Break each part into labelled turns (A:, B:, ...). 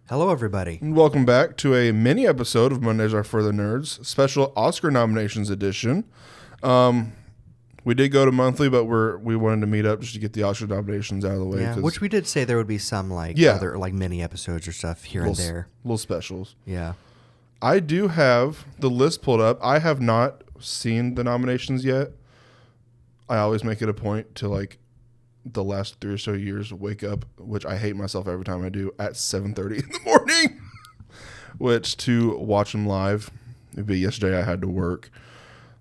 A: Hello, everybody.
B: Welcome back to a mini episode of Mondays Are for the Nerds, special Oscar nominations edition. We did go to monthly, but we wanted to meet up just to get the Oscar nominations out of the way.
A: Yeah, which we did say there would be some other mini episodes or stuff here and there.
B: Little specials.
A: Yeah.
B: I do have the list pulled up. I have not seen the nominations yet. I always make it a point to the last 3 or so years wake up, which I hate myself every time I do, at 7:30 in the morning, which to watch them live. But yesterday I had to work,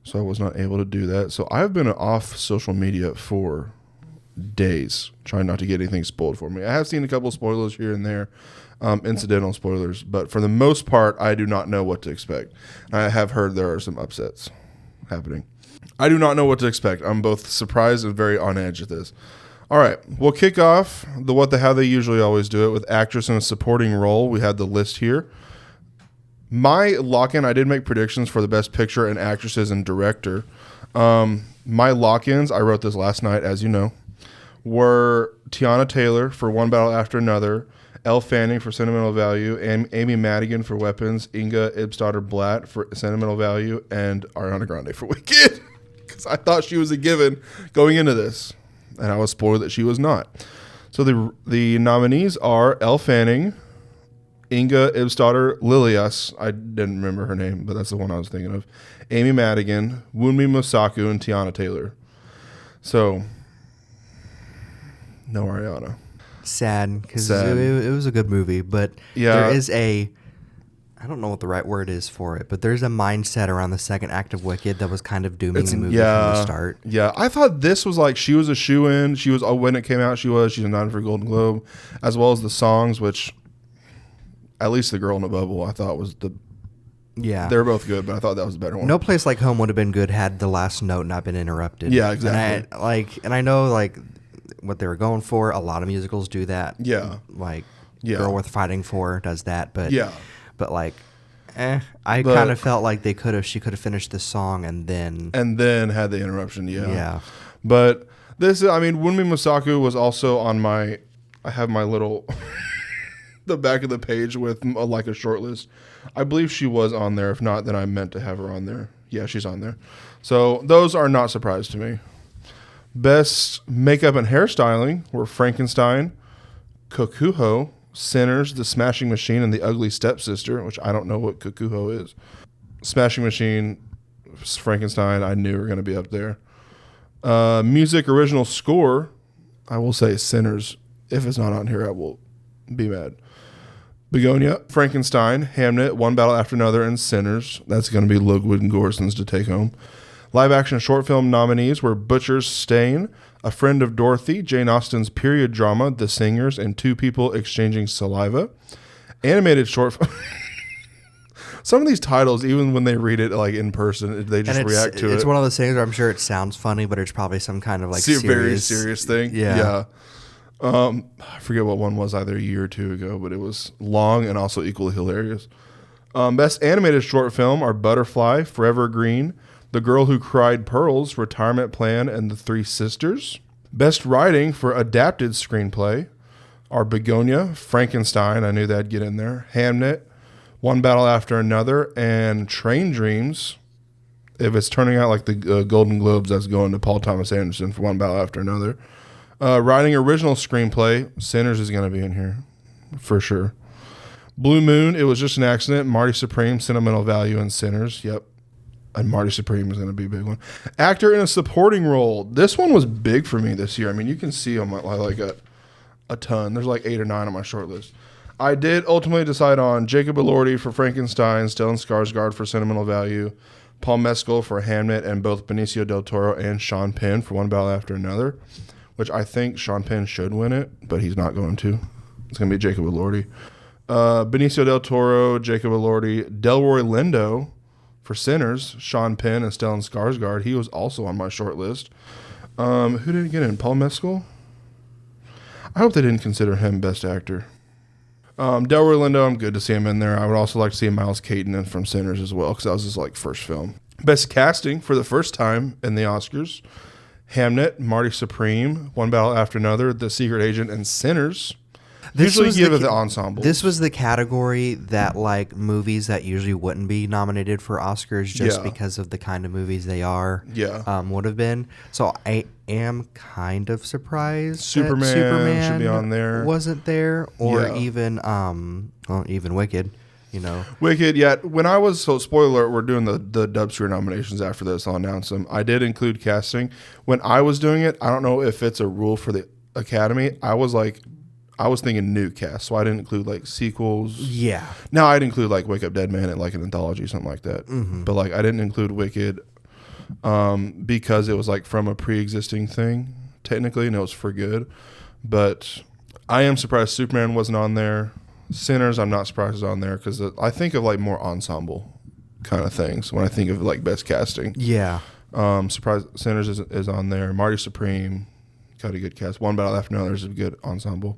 B: so I was not able to do that. So I've been off social media for days, trying not to get anything spoiled for me. I have seen a couple of spoilers here and there, incidental spoilers, but for the most part, I do not know what to expect. I have heard there are some upsets happening. I do not know what to expect. I'm both surprised and very on edge at this. All right, we'll kick off the what the how they usually always do it with actress in a supporting role. We had the list here. My lock-in, I did make predictions for the best picture and actresses and director. My lock-ins, I wrote this last night, as you know, were Tiana Taylor for One Battle After Another, Elle Fanning for Sentimental Value, and Amy Madigan for Weapons, Inga Ibsdottir Blatt for Sentimental Value, and Ariana Grande for Wicked. Because I thought she was a given going into this. And I was spoiled that she was not. So the nominees are Elle Fanning, Inga Ibsdottir Lilias, I didn't remember her name, but that's the one I was thinking of, Amy Madigan, Wunmi Mosaku, and Tiana Taylor. So, no Ariana.
A: Sad, because it was a good movie, but there is I don't know what the right word is for it, but there's a mindset around the second act of Wicked that was kind of dooming the movie from the start. Yeah,
B: I thought this was she was a shoo-in. She was, when it came out, she's nominated for Golden Globe, as well as the songs, which at least The Girl in a Bubble I thought was they're both good, but I thought that was the better one.
A: No Place Like Home would have been good had the last note not been interrupted.
B: Yeah, exactly.
A: And I know what they were going for. A lot of musicals do that.
B: Yeah.
A: Girl Worth Fighting For does that, but
B: yeah.
A: But I kind of felt like she could have finished this song and then
B: had the interruption. Yeah. But this, Wunmi Mosaku was also on I have my little, the back of the page with a short list. I believe she was on there. If not, then I meant to have her on there. Yeah, she's on there. So those are not surprise to me. Best makeup and hairstyling were Frankenstein, Kokuho, Sinners, The Smashing Machine, and The Ugly Stepsister, which I don't know what Kokuho is. Smashing Machine, Frankenstein, I knew were going to be up there. Music original score, I will say Sinners. If it's not on here, I will be mad. Begonia, Frankenstein, Hamnet, One Battle After Another, and Sinners. That's going to be Ludwig Göransson's to take home. Live action short film nominees were Butcher's Stain, A Friend of Dorothy, Jane Austen's period drama, The Singers, and Two People Exchanging Saliva. Animated short film. Some of these titles, even when they read it in person, they just react to it.
A: It's one of those things where I'm sure it sounds funny, but it's probably some kind of
B: very serious thing.
A: Yeah.
B: I forget what one was, either a year or two ago, but it was long and also equally hilarious. Best animated short film are Butterfly, Forever Green, The Girl Who Cried Pearls, Retirement Plan, and The Three Sisters. Best writing for adapted screenplay are Begonia, Frankenstein, I knew that'd get in there, Hamnet, One Battle After Another, and Train Dreams. If it's turning out like the Golden Globes, that's going to Paul Thomas Anderson for One Battle After Another. Writing original screenplay, Sinners is going to be in here, for sure. Blue Moon, It Was Just an Accident, Marty Supreme, Sentimental Value, and Sinners. Yep. And Marty Supreme is going to be a big one. Actor in a supporting role. This one was big for me this year. You can see on my a ton. There's 8 or 9 on my short list. I did ultimately decide on Jacob Elordi for Frankenstein, Stellan Skarsgård for Sentimental Value, Paul Mescal for Hamnet, and both Benicio del Toro and Sean Penn for One Battle After Another, which I think Sean Penn should win it, but he's not going to. It's going to be Jacob Elordi. Benicio del Toro, Jacob Elordi, Delroy Lindo for Sinners, Sean Penn, and Stellan Skarsgård. He was also on my short list. Who did it get in? Paul Mescal? I hope they didn't consider him best actor. Delroy Lindo, I'm good to see him in there. I would also like to see Miles Caton in from Sinners as well, because that was his first film. Best casting for the first time in the Oscars. Hamnet, Marty Supreme, One Battle After Another, The Secret Agent, and Sinners. Usually give it the ensemble.
A: This was the category that like movies that usually wouldn't be nominated for Oscars just because of the kind of movies they are. Would have been. So I am kind of surprised Superman
B: should be on there.
A: Wasn't there, or even Wicked.
B: Wicked. Yeah. When I was spoiler alert, we're doing the Dubzscar nominations after this. I'll announce them. I did include casting when I was doing it. I don't know if it's a rule for the Academy. I was thinking new cast, so I didn't include like sequels.
A: Yeah.
B: Now I'd include like Wake Up Dead Man and like an anthology, something like that. Mm-hmm. But like I didn't include Wicked because it was like from a pre-existing thing technically, and it was for good. But I am surprised Superman wasn't on there. Sinners, I'm not surprised is on there because I think of like more ensemble kind of things when I think of like best casting.
A: Yeah.
B: Surprised Sinners is on there. Marty Supreme, got a good cast. One Battle After Another is a good ensemble.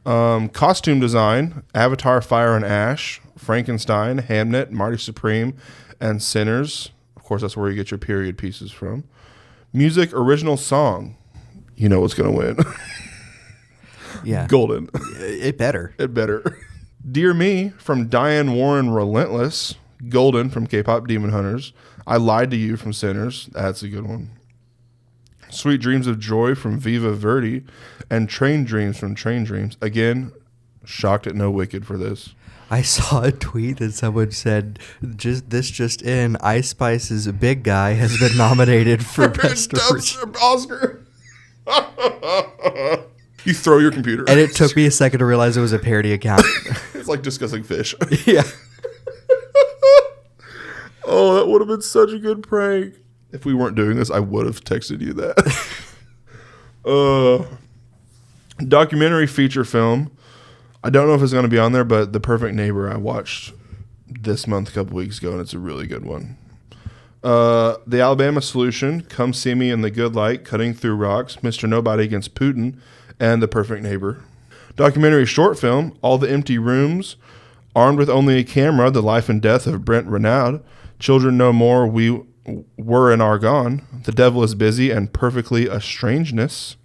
B: Costume design: Avatar, Fire and Ash, Frankenstein, Hamnet, Marty Supreme, and Sinners. Of course, that's where you get your period pieces from. Music, original song. You know what's going to win.
A: Yeah.
B: Golden.
A: It better.
B: Dear Me from Diane Warren, Relentless. Golden from K-Pop Demon Hunters. I Lied to You from Sinners. That's a good one. Sweet Dreams of Joy from Viva Verde. And Train Dreams from Train Dreams. Again, shocked at no Wicked for this.
A: I saw a tweet that someone said, just in, Ice Spice's Big Guy has been nominated for Best
B: Oscar. You throw your computer.
A: And it took me a second to realize it was a parody account.
B: It's like discussing fish.
A: Yeah.
B: Oh, that would have been such a good prank. If we weren't doing this, I would have texted you that. Documentary feature film. I don't know if it's going to be on there, but The Perfect Neighbor I watched this month, a couple weeks ago, and it's a really good one. The Alabama Solution, Come See Me in the Good Light, Cutting Through Rocks, Mr. Nobody Against Putin, and The Perfect Neighbor. Documentary short film, All the Empty Rooms, Armed with Only a Camera, The Life and Death of Brent Renaud, Children No More, We Were and Are Gone, The Devil is Busy, and Perfectly a Strangeness.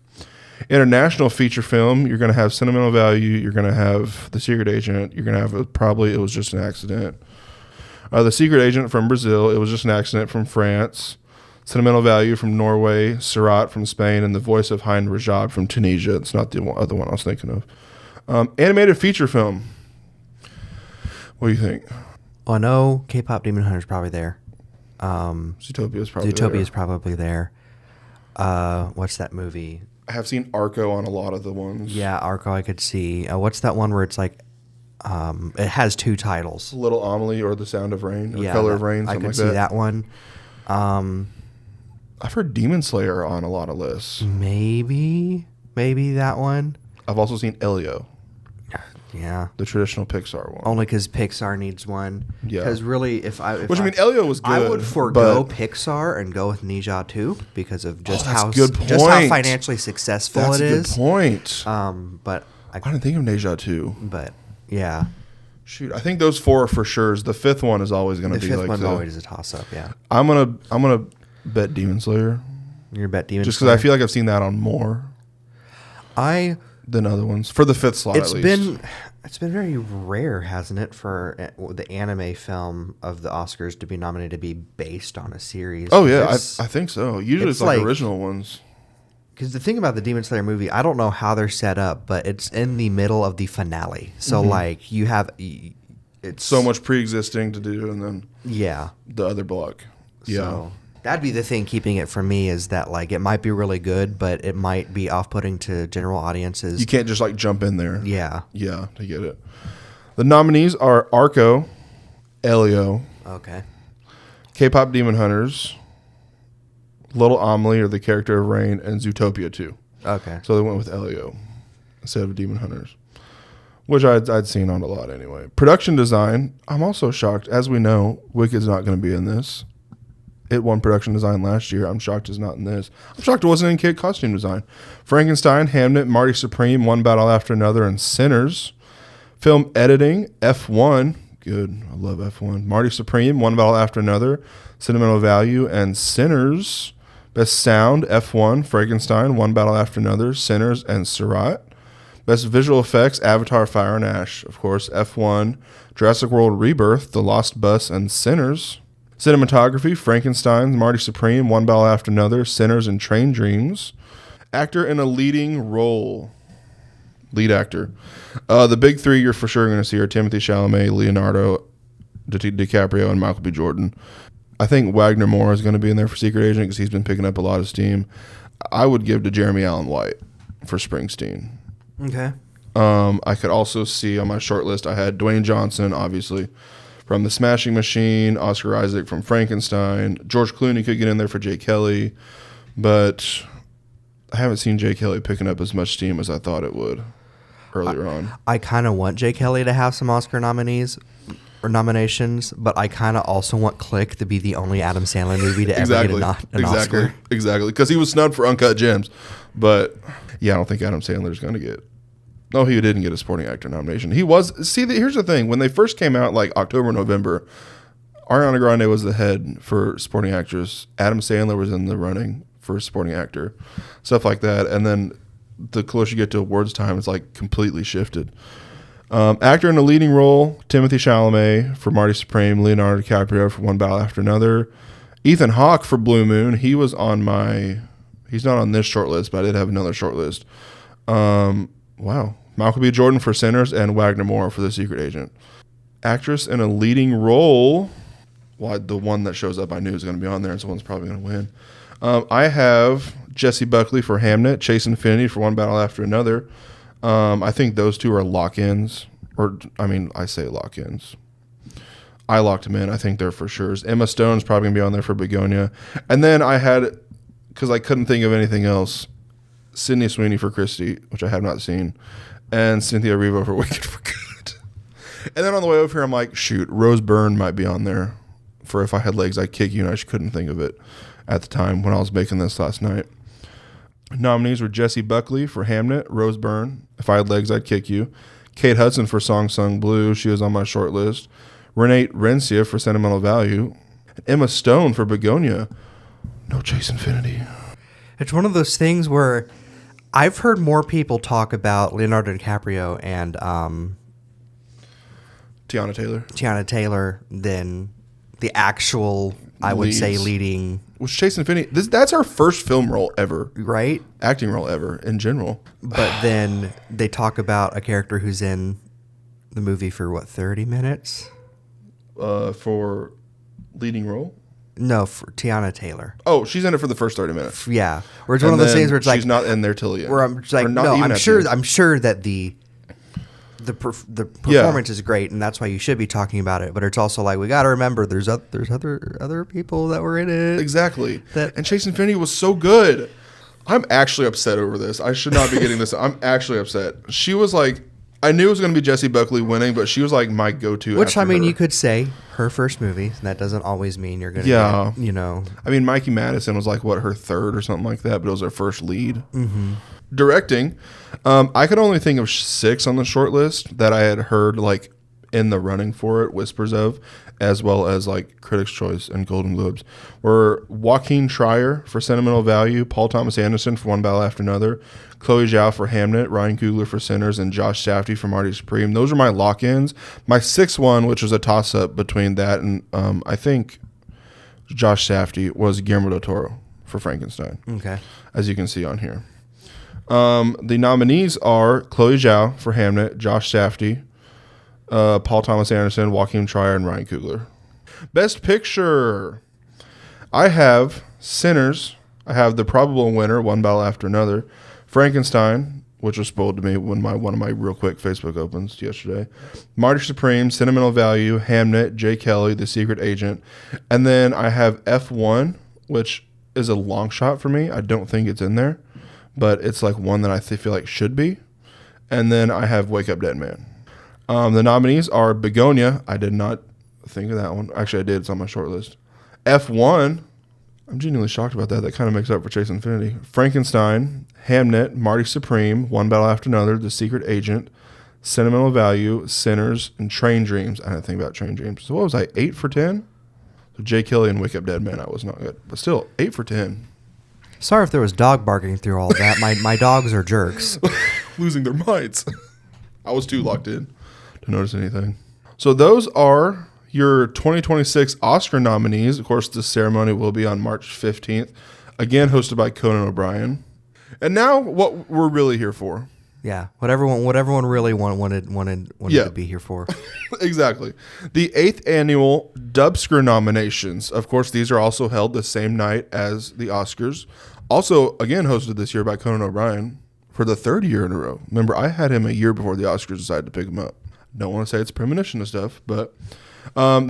B: International feature film, you're going to have Sentimental Value, you're going to have The Secret Agent, you're going to have Probably It Was Just an Accident. The Secret Agent from Brazil, It Was Just an Accident from France, Sentimental Value from Norway, Surat from Spain, and The Voice of Hind Rajab from Tunisia. It's not the other one I was thinking of. Animated feature film. What do you think?
A: Well, I know K-Pop Demon Hunter's probably there.
B: Zootopia's probably
A: there. What's that movie?
B: I have seen Arco on a lot of the ones.
A: Yeah, Arco I could see. What's that one where it's like, it has two titles.
B: Little Amelie or The Sound of Rain or Color of Rain, something like that. I could see
A: that one.
B: I've heard Demon Slayer on a lot of lists.
A: Maybe that one.
B: I've also seen Elio.
A: Yeah.
B: The traditional Pixar one.
A: Only because Pixar needs one. Yeah. Because really,
B: Elio was good.
A: I would forego Pixar and go with Ninja 2 because of just how financially successful it is.
B: That's a good point.
A: But
B: I didn't think of Ninja 2.
A: But yeah.
B: Shoot, I think those four are for sure. The fifth one is always going to be like the fifth one's
A: always a toss-up, yeah.
B: I'm gonna bet Demon Slayer.
A: You're bet Demon Slayer?
B: Just because I feel like I've seen that on more than other ones. For the fifth slot, at least.
A: It's been very rare, hasn't it, for the anime film of the Oscars to be nominated to be based on a series.
B: Oh, yeah, I think so. Usually it's like original ones.
A: Because the thing about the Demon Slayer movie, I don't know how they're set up, but it's in the middle of the finale. So, like, you have... It's
B: so much pre-existing to do, and then the other block. Yeah.
A: So that'd be the thing keeping it from me is that, like, it might be really good, but it might be off-putting to general audiences.
B: You can't just, like, jump in there.
A: Yeah.
B: Yeah, to get it. The nominees are Arco, Elio.
A: Okay.
B: K-Pop Demon Hunters, Little Amelie, or The Character of Rain, and Zootopia 2.
A: Okay.
B: So they went with Elio instead of Demon Hunters, which I'd seen on a lot anyway. Production design, I'm also shocked. As we know, Wicked's not going to be in this. It won production design last year. I'm shocked it's not in this. I'm shocked it wasn't in kid costume design. Frankenstein, Hamnet, Marty Supreme, One Battle After Another, and Sinners. Film editing, F1. Good. I love F1. Marty Supreme, One Battle After Another, Sentimental Value, and Sinners. Best sound, F1, Frankenstein, One Battle After Another, Sinners, and Surat. Best visual effects, Avatar, Fire and Ash, of course. F1, Jurassic World Rebirth, The Lost Bus, and Sinners. Cinematography, Frankenstein, Marty Supreme, One Battle After Another, Sinners, and Train Dreams. Actor in a leading role. Lead actor. The big three you're for sure going to see are Timothée Chalamet, Leonardo DiCaprio, and Michael B. Jordan. I think Wagner Moore is going to be in there for Secret Agent because he's been picking up a lot of steam. I would give to Jeremy Allen White for Springsteen.
A: Okay.
B: I could also see on my short list, I had Dwayne Johnson, obviously, from The Smashing Machine, Oscar Isaac from Frankenstein. George Clooney could get in there for Jay Kelly, but I haven't seen Jay Kelly picking up as much steam as I thought it would earlier on.
A: I kind of want Jay Kelly to have some Oscar nominees or nominations, but I kind of also want Click to be the only Adam Sandler movie to ever get an Oscar.
B: Exactly, because he was snubbed for Uncut Gems. But, yeah, I don't think Adam Sandler's going to get... No, he didn't get a supporting actor nomination. He was... See, here's the thing. When they first came out, like October, November, Ariana Grande was the head for supporting actress. Adam Sandler was in the running for supporting actor. Stuff like that. And then the closer you get to awards time, it's like completely shifted. Actor in a leading role, Timothée Chalamet for Marty Supreme, Leonardo DiCaprio for One Battle After Another. Ethan Hawke for Blue Moon. He was on my... He's not on this short list, but I did have another short list. Wow. Michael B. Jordan for Sinners and Wagner Moore for The Secret Agent. Actress in a leading role. Well, the one that shows up I knew was going to be on there, and someone's probably going to win. I have Jessie Buckley for Hamnet, Chase Infinity for One Battle After Another. I think those two are lock-ins. I say lock-ins. I locked them in. I think they're for sure. Emma Stone's probably going to be on there for Begonia. And then I had, because I couldn't think of anything else, Sydney Sweeney for Christie, which I have not seen, and Cynthia Erivo for Wicked for Good. And then on the way over here, I'm like, shoot, Rose Byrne might be on there for If I Had Legs, I'd Kick You, and I just couldn't think of it at the time when I was making this last night. Nominees were Jessie Buckley for Hamnet, Rose Byrne, If I Had Legs, I'd Kick You, Kate Hudson for Song Sung Blue, she was on my short list, Renee Rencia for Sentimental Value, Emma Stone for Begonia. No Chase Infinity.
A: It's one of those things where I've heard more people talk about Leonardo DiCaprio and
B: Tiana Taylor
A: than the actual, I would say, leading.
B: Was Chase Infinity? That's our first film role ever,
A: right?
B: Acting role ever in general.
A: But then they talk about a character who's in the movie for 30 minutes?
B: For leading role.
A: No, for Tiana Taylor.
B: Oh, she's in it for the first 30 minutes.
A: Yeah. Where it's one of those things where it's like...
B: She's not in there till the end.
A: Where I'm just like, no, I'm sure that the performance is great, and that's why you should be talking about it. But it's also like, we got to remember there's other people that were in it.
B: Exactly. And Chase Infinity was so good. I'm actually upset over this. I should not be getting this. I'm actually upset. She was like... I knew it was going to be Jessie Buckley winning, but she was like my go-to.
A: Which, I mean, you could say her first movie. That doesn't always mean you're going to get, you know.
B: I mean, Mikey Madison was like, her third or something like that, but it was her first lead.
A: Mm-hmm.
B: Directing. I could only think of 6 on the short list that I had heard like in the running for it, whispers of, as well as like Critics' Choice and Golden Globes, were Joaquin Trier for Sentimental Value, Paul Thomas Anderson for One Battle After Another, Chloe Zhao for Hamnet, Ryan Coogler for Sinners, and Josh Safdie for Marty Supreme. Those are my lock-ins. My 6th one, which was a toss-up between that and I think Josh Safdie, was Guillermo del Toro for Frankenstein.
A: Okay.
B: As you can see on here. The nominees are Chloe Zhao for Hamnet, Josh Safdie, Paul Thomas Anderson, Joaquin Trier, and Ryan Coogler. Best Picture. I have Sinners. I have the probable winner, One Battle After Another. Frankenstein, which was spoiled to me when one of my real quick Facebook opens yesterday. Marty Supreme, Sentimental Value, Hamnet, Jay Kelly, The Secret Agent. And then I have F1, which is a long shot for me. I don't think it's in there, but it's like one that I feel like should be. And then I have Wake Up Dead Man. The nominees are Begonia. I did not think of that one. Actually, I did. It's on my short list. F1. I'm genuinely shocked about that. That kind of makes up for Chase Infinity. Frankenstein, Hamnet, Marty Supreme, One Battle After Another, The Secret Agent, Sentimental Value, Sinners, and Train Dreams. I didn't think about Train Dreams. So what was I, 8 for 10? So Jay Kelly and Wake Up Dead Man, I was not good. But still, 8 for 10.
A: Sorry if there was dog barking through all that. My dogs are jerks.
B: losing their minds. I was too locked in to notice anything. So those are your 2026 Oscar nominees. Of course, the ceremony will be on March 15th. Again, hosted by Conan O'Brien. And now, what we're really here for.
A: Yeah, what everyone really wanted to be here for.
B: Exactly. The 8th annual Dubzscar Nominations. Of course, these are also held the same night as the Oscars. Also, again, hosted this year by Conan O'Brien for the 3rd year in a row. Remember, I had him a year before the Oscars decided to pick him up. Don't want to say it's premonition and stuff, but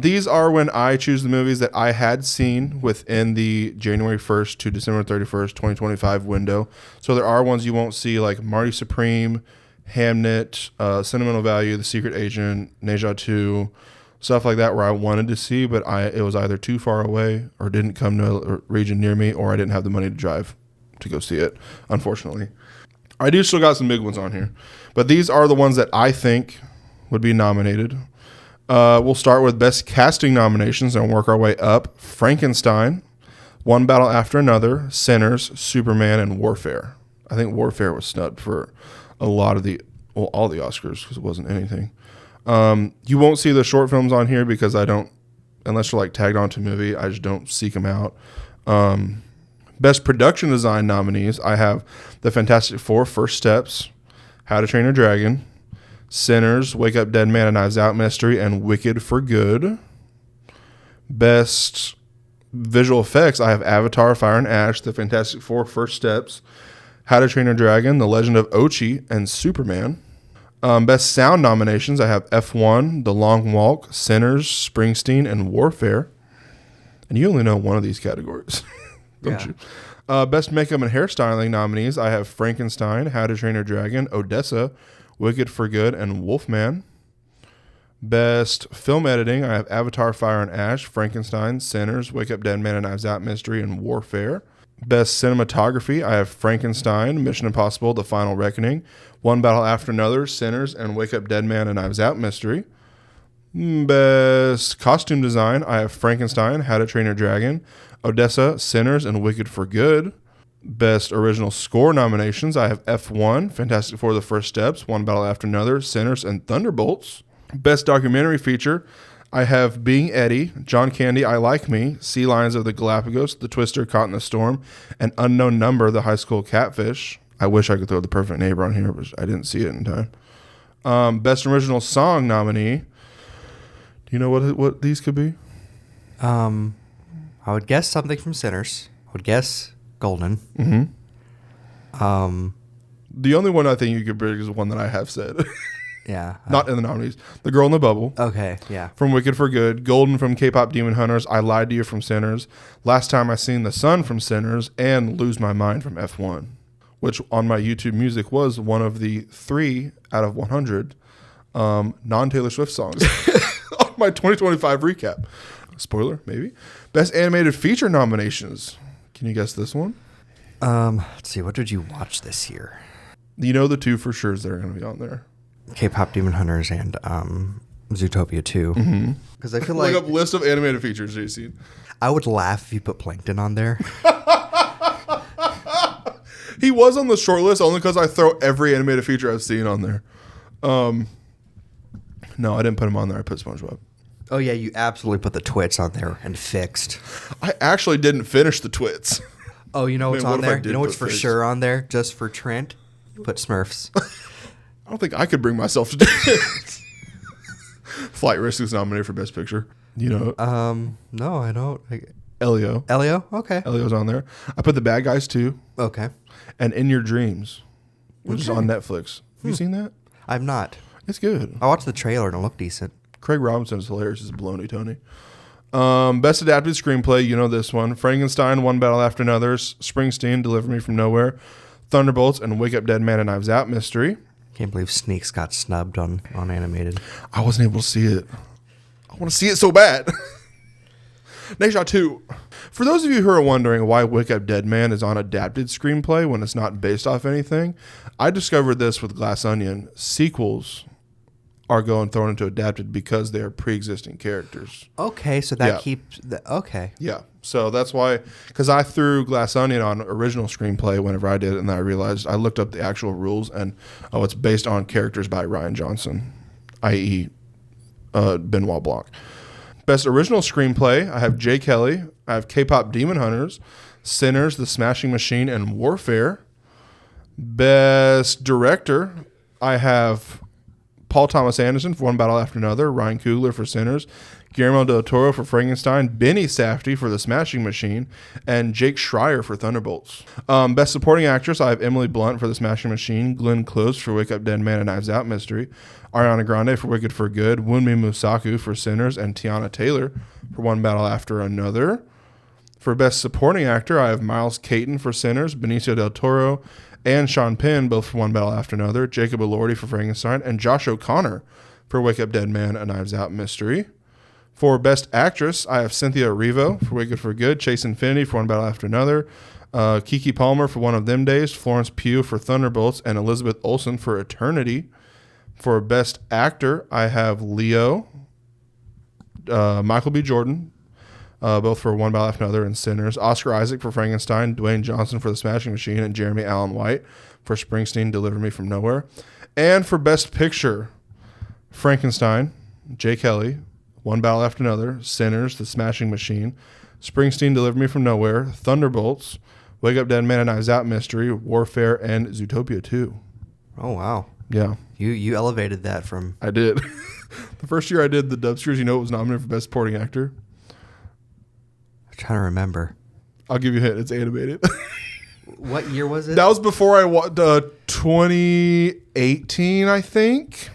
B: these are when I choose the movies that I had seen within the January 1st to December 31st, 2025 window. So there are ones you won't see, like Marty Supreme, Hamnet, Sentimental Value, The Secret Agent, Neja 2, stuff like that where I wanted to see, but it was either too far away or didn't come to a region near me, or I didn't have the money to drive to go see it, unfortunately. I do still got some big ones on here, but these are the ones that I think would be nominated. We'll start with Best Casting nominations and work our way up. Frankenstein, One Battle After Another, Sinners, Superman, and Warfare. I think Warfare was snubbed for all the Oscars because it wasn't anything. You won't see the short films on here because I don't, unless you're like tagged onto a movie, I just don't seek them out. Best Production Design nominees, I have The Fantastic Four, First Steps, How to Train Your Dragon, Sinners, Wake Up Dead Man, A Knives Out Mystery, and Wicked for Good. Best Visual Effects, I have Avatar, Fire and Ash, The Fantastic Four, First Steps, How to Train Your Dragon, The Legend of Ochi, and Superman. Best Sound nominations, I have F1, The Long Walk, Sinners, Springsteen, and Warfare. And you only know one of these categories, don't you? Best Makeup and Hairstyling nominees, I have Frankenstein, How to Train Your Dragon, Odessa, Wicked for Good, and Wolfman. Best Film Editing, I have Avatar, Fire and Ash, Frankenstein, Sinners, Wake Up Dead Man, A Knives Out Mystery, and Warfare. Best Cinematography, I have Frankenstein, Mission Impossible, The Final Reckoning, One Battle After Another, Sinners, and Wake Up Dead Man, A Knives Out Mystery. Best Costume Design, I have Frankenstein, How to Train Your Dragon, Odessa, Sinners, and Wicked for Good. Best Original Score nominations, I have F1, Fantastic Four, The First Steps, One Battle After Another, Sinners, and Thunderbolts. Best Documentary Feature, I have Being Eddie, John Candy, I Like Me, Sea Lions of the Galapagos, The Twister, Caught in the Storm, and Unknown Number, The High School Catfish. I wish I could throw The Perfect Neighbor on here, but I didn't see it in time. Best Original Song nominee, do you know what these could be?
A: I would guess something from Sinners. I would guess Golden.
B: Mm-hmm. The only one I think you could bring is one that I have said.
A: Yeah.
B: Not in the nominees. The Girl in the Bubble.
A: Okay, yeah.
B: From Wicked for Good. Golden from K-Pop Demon Hunters. I Lied to You from Sinners. Last Time I Seen the Sun from Sinners. And Lose My Mind from F1. Which on my YouTube Music was one of the 3 out of 100 non-Taylor Swift songs. On my 2025 recap. Spoiler, maybe. Best Animated Feature nominations. Can you guess this one?
A: Let's see. What did you watch this year?
B: You know the 2 for sure that are going to be on there.
A: K-Pop Demon Hunters and Zootopia 2. Because I feel like...
B: Look up list of animated features that you've seen.
A: I would laugh if you put Plankton on there.
B: He was on the short list only because I throw every animated feature I've seen on there. No, I didn't put him on there. I put SpongeBob.
A: Oh, yeah, you absolutely put the Twits on there and fixed.
B: I actually didn't finish the Twits.
A: Oh, you know what's on there? You know what's for sure on there, just for Trent? Put Smurfs.
B: I don't think I could bring myself to do it. Flight Risk is nominated for Best Picture. You know?
A: No, I don't.
B: Elio.
A: Okay.
B: Elio's on there. I put The Bad Guys 2.
A: Okay.
B: And In Your Dreams, which is on Netflix. Have you seen that?
A: I've not.
B: It's good.
A: I watched the trailer and it looked decent.
B: Craig Robinson is hilarious as Baloney Tony. Best Adapted Screenplay, you know this one. Frankenstein, One Battle After Another, Springsteen, Deliver Me From Nowhere, Thunderbolts, and Wake Up Dead Man, A Knives Out Mystery.
A: Can't believe Sneaks got snubbed on animated.
B: I wasn't able to see it. I want to see it so bad. Neja 2. For those of you who are wondering why Wake Up Dead Man is on adapted screenplay when it's not based off anything, I discovered this with Glass Onion. Sequels are going thrown into adapted because they are pre-existing characters.
A: Okay, so that keeps okay.
B: Yeah, so that's why, because I threw Glass Onion on original screenplay whenever I did it, and I realized I looked up the actual rules, and it's based on characters by Rian Johnson, i.e. Benoit Blanc. Best original screenplay, I have Jay Kelly, I have K-pop Demon Hunters, Sinners, The Smashing Machine, and Warfare. Best director, I have Paul Thomas Anderson for One Battle After Another, Ryan Coogler for Sinners, Guillermo del Toro for Frankenstein, Benny Safdie for The Smashing Machine, and Jake Schreier for Thunderbolts. Best supporting actress, I have Emily Blunt for The Smashing Machine, Glenn Close for Wake Up Dead Man and Knives Out Mystery, Ariana Grande for Wicked for Good, Wunmi Musaku for Sinners, and Tiana Taylor for One Battle After Another. For Best Supporting Actor, I have Miles Caton for Sinners, Benicio del Toro, and Sean Penn, both for One Battle After Another, Jacob Elordi for Frankenstein, and Josh O'Connor for Wake Up Dead Man, A Knives Out Mystery. For Best Actress, I have Cynthia Erivo for Wicked for Good, Chase Infinity for One Battle After Another, Keke Palmer for One of Them Days, Florence Pugh for Thunderbolts, and Elizabeth Olsen for Eternity. For Best Actor, I have Leo, Michael B. Jordan, both for One Battle After Another and Sinners, Oscar Isaac for Frankenstein, Dwayne Johnson for The Smashing Machine, and Jeremy Allen White for Springsteen, Deliver Me From Nowhere. And for Best Picture, Frankenstein, Jay Kelly, One Battle After Another, Sinners, The Smashing Machine, Springsteen, Deliver Me From Nowhere, Thunderbolts, Wake Up Dead Man and Knives Out Mystery, Warfare, and Zootopia 2.
A: Oh, wow.
B: Yeah.
A: You elevated that from...
B: I did. The first year I did the Dubzscars, it was nominated for Best Supporting Actor.
A: I'm trying to remember.
B: I'll give you a hint. It's animated.
A: What year was it?
B: That was before I watched 2018, I think.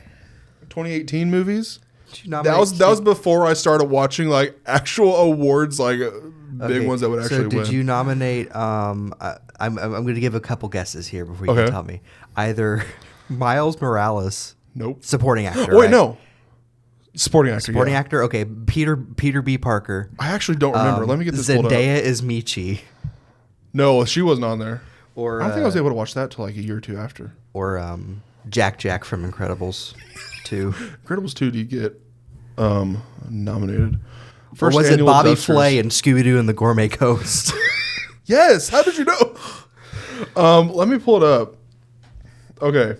B: 2018 movies. That was before I started watching like actual awards, like big ones that would actually win.
A: So did you nominate? I'm going to give a couple guesses here before you can tell me. Either Miles Morales.
B: Nope.
A: Supporting actor.
B: Oh wait, right? No. Supporting actor.
A: Supporting actor. Okay, Peter B. Parker.
B: I actually don't remember. Let me get this pulled up.
A: Zendaya is Michi.
B: No, she wasn't on there.
A: Or
B: I don't think I was able to watch that till like a year or two after.
A: Or Jack from Incredibles 2.
B: Incredibles 2 did get nominated.
A: First, or was it Bobby Flay and Scooby-Doo and the Gourmet Coast?
B: Yes. How did you know? Let me pull it up. Okay.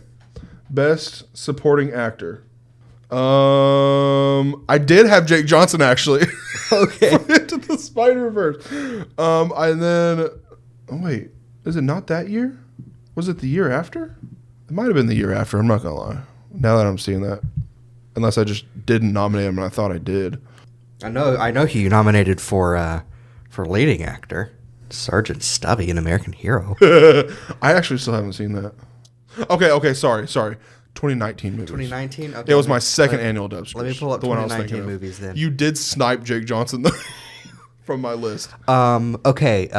B: Best supporting actor. I did have Jake Johnson actually.
A: Okay.
B: Into the Spider-Verse. And then, wait, is it not that year? Was it the year after? It might have been the year after. I'm not gonna lie. Now that I'm seeing that, unless I just didn't nominate him and I thought I did.
A: I know who you nominated for leading actor, Sergeant Stubby in American Hero.
B: I actually still haven't seen that. Okay, sorry. 2019 movies.
A: 2019? Okay.
B: It was my second annual Dubzscars.
A: Let me pull up 2019 movies then.
B: You did snipe Jake Johnson from my list.
A: Okay,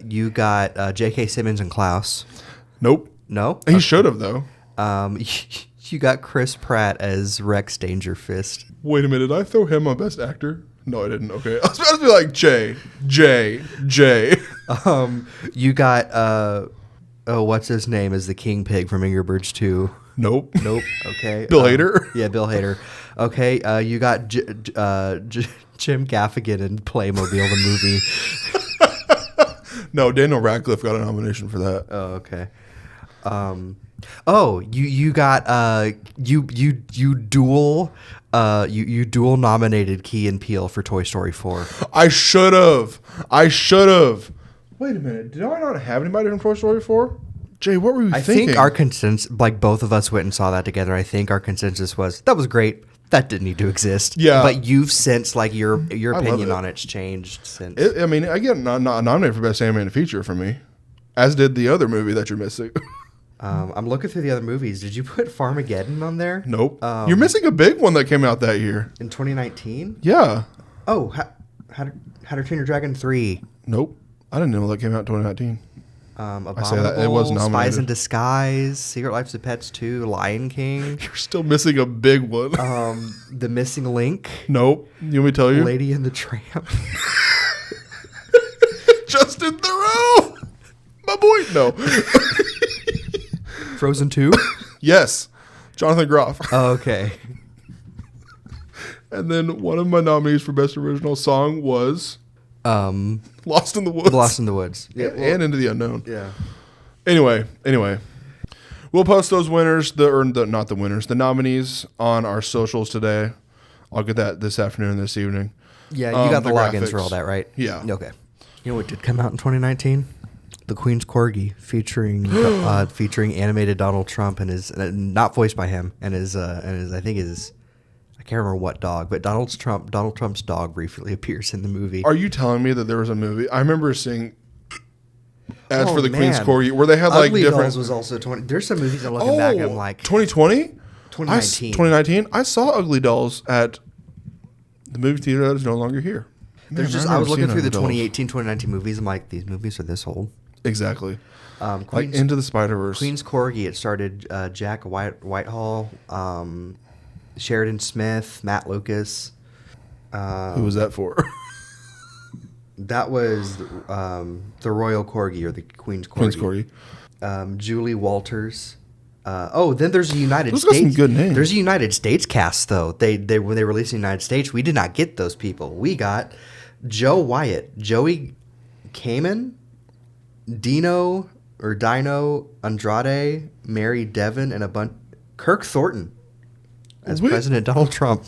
A: you got J.K. Simmons and Klaus.
B: Nope.
A: No?
B: He should have, though.
A: You got Chris Pratt as Rex Dangerfist.
B: Wait a minute, did I throw him on Best Actor? No, I didn't. Okay. I was about to be like, Jay.
A: You got, what's his name as the King Pig from Angry Birds 2?
B: Nope.
A: Okay.
B: Bill Hader?
A: Yeah, Bill Hader. Okay, you got Jim Gaffigan in Playmobil, the movie.
B: No, Daniel Radcliffe got a nomination for that.
A: Oh, okay. You got you dual nominated Key and Peele for Toy Story 4.
B: I should have. Wait a minute. Did I not have anybody from Toy Story 4? Jay, what were you thinking?
A: I think our consensus, like both of us went and saw that together. I think our consensus was that was great. That didn't need to exist.
B: Yeah.
A: But you've since like your opinion on it's changed since.
B: I get nominated for Best Animated Feature for me, as did the other movie that you're missing.
A: I'm looking through the other movies. Did you put Farmageddon on there?
B: Nope. You're missing a big one that came out that year.
A: In 2019?
B: Yeah.
A: Oh, How to Train Your Dragon 3.
B: Nope. I didn't know that came out in 2019.
A: Abominable,
B: I say that it was nominated.
A: Spies in Disguise, Secret Lives of Pets 2, Lion King.
B: You're still missing a big one.
A: The Missing Link.
B: Nope. You want me to tell you?
A: Lady and the Tramp.
B: Justin Theroux. My boy. No.
A: Frozen 2?
B: Yes. Jonathan Groff.
A: Oh, okay.
B: And then one of my nominees for Best Original Song was Lost in the Woods.
A: Lost in the Woods.
B: Yeah, and Into the Unknown.
A: Yeah.
B: Anyway. We'll post those winners, the nominees on our socials today. I'll get that this afternoon, this evening.
A: Yeah, you got the logins
B: graphics.
A: for all that, right?
B: Yeah.
A: Okay. You know what did come out in 2019? The Queen's Corgi, featuring animated Donald Trump and his not voiced by him and his I think his I can't remember what dog, but Donald Trump's dog briefly appears in the movie.
B: Are you telling me that there was a movie? I remember seeing ads for the Queen's Corgi where they had like
A: Ugly
B: different.
A: Dolls was also 20. There's some movies I'm looking back and I'm like
B: 2020,
A: 2019.
B: 2019. I saw Ugly Dolls at the movie theater that is no longer here.
A: Man, I was looking through the 2018, 2019 movies. I'm like, these movies are this old.
B: Exactly. Like Into the Spider-Verse.
A: Queen's Corgi. It started Jack Whitehall, Sheridan Smith, Matt Lucas.
B: Who was that for?
A: That was the Royal Corgi or the Queen's Corgi.
B: Queen's Corgi.
A: Julie Walters. Then there's a United
B: Those
A: States.
B: got some good names.
A: There's a United States cast though. They when they released the United States, we did not get those people. We got Joe Wyatt, Joey Kamen, Dino Andrade, Mary Devon, and a bunch. Kirk Thornton as President Donald Trump.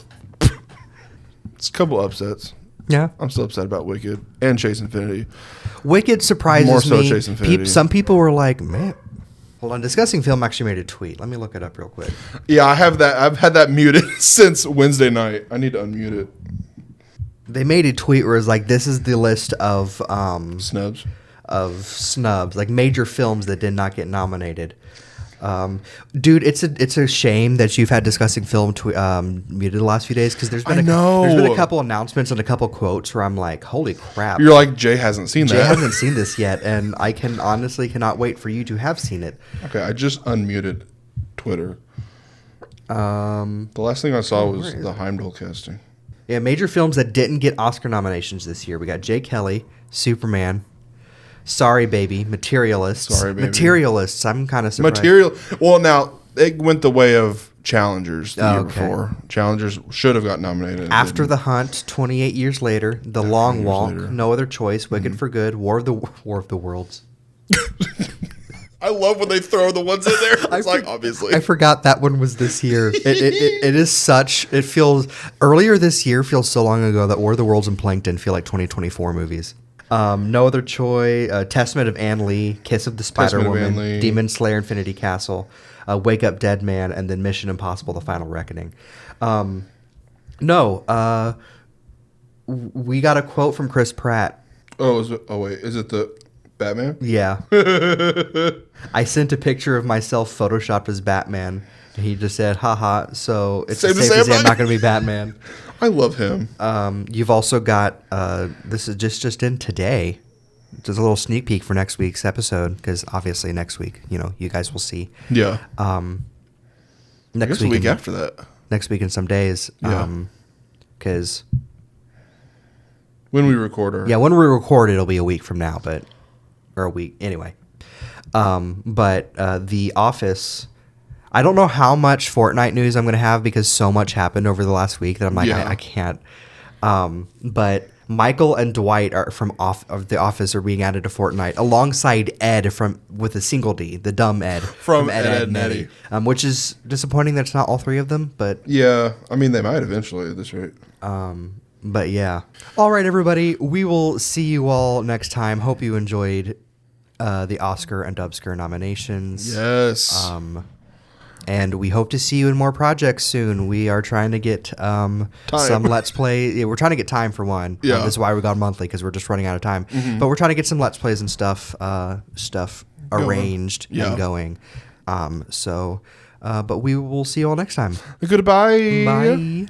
B: It's a couple upsets.
A: Yeah,
B: I'm still upset about Wicked and Chase Infinity.
A: Wicked surprises
B: More so
A: me.
B: Chase Infinity.
A: Some people were like, "Man, hold on." Discussing Film actually made a tweet. Let me look it up real quick.
B: Yeah, I have that. I've had that muted since Wednesday night. I need to unmute it.
A: They made a tweet where it's like, "This is the list of
B: snubs,
A: like major films that did not get nominated." Dude, it's a shame that you've had Discussing Film muted the last few days because there's been a couple announcements and a couple quotes where I'm like, holy crap!
B: You're like, Jay hasn't seen that.
A: Jay hasn't seen this yet, and I cannot wait for you to have seen it.
B: Okay, I just unmuted Twitter. The last thing I saw was the Heimdall casting.
A: Yeah, major films that didn't get Oscar nominations this year. We got Jay Kelly, Superman. Sorry, Baby, Materialists. Materialists. I'm kind of surprised.
B: Well, now it went the way of Challengers the year before. Challengers should have got nominated.
A: After the Hunt, 28 years later, The Long Walk, No Other Choice, Wicked for Good, War of the Worlds.
B: I love when they throw the ones in there. It's like, obviously.
A: I forgot that one was this year. It is such. It feels earlier this year feels so long ago that War of the Worlds and Plankton feel like 2024 movies. No Other Choice, Testament of Ann Lee, Kiss of the Spider Woman, Demon Slayer, Infinity Castle, Wake Up Dead Man, and then Mission Impossible: The Final Reckoning. We got a quote from Chris Pratt.
B: Is it the Batman?
A: Yeah. I sent a picture of myself photoshopped as Batman. And he just said, haha, so it's safe to say I'm not going to be Batman.
B: I love him.
A: You've also got, this is just in today. Just a little sneak peek for next week's episode, because obviously next week, you guys will see.
B: Yeah.
A: Next
B: week after that.
A: Next week in some days.
B: Yeah.
A: Because...
B: when we record
A: when we record, it'll be a week from now, or a week, anyway. But The Office... I don't know how much Fortnite news I'm going to have because so much happened over the last week that I'm like, I can't. But Michael and Dwight from The Office are being added to Fortnite alongside Ed with a single D, the dumb Ed
B: from Ed Nettie,
A: which is disappointing that it's not all three of them. But
B: yeah, I mean they might eventually at this rate.
A: But yeah, all right, everybody, we will see you all next time. Hope you enjoyed the Oscar and Dubzscar nominations.
B: Yes.
A: And we hope to see you in more projects soon. We are trying to get some Let's Play. Yeah, we're trying to get time for one.
B: Yeah.
A: This is why we got monthly, because we're just running out of time. Mm-hmm. But we're trying to get some Let's Plays and stuff arranged and going. But we will see you all next time.
B: Goodbye.
A: Bye.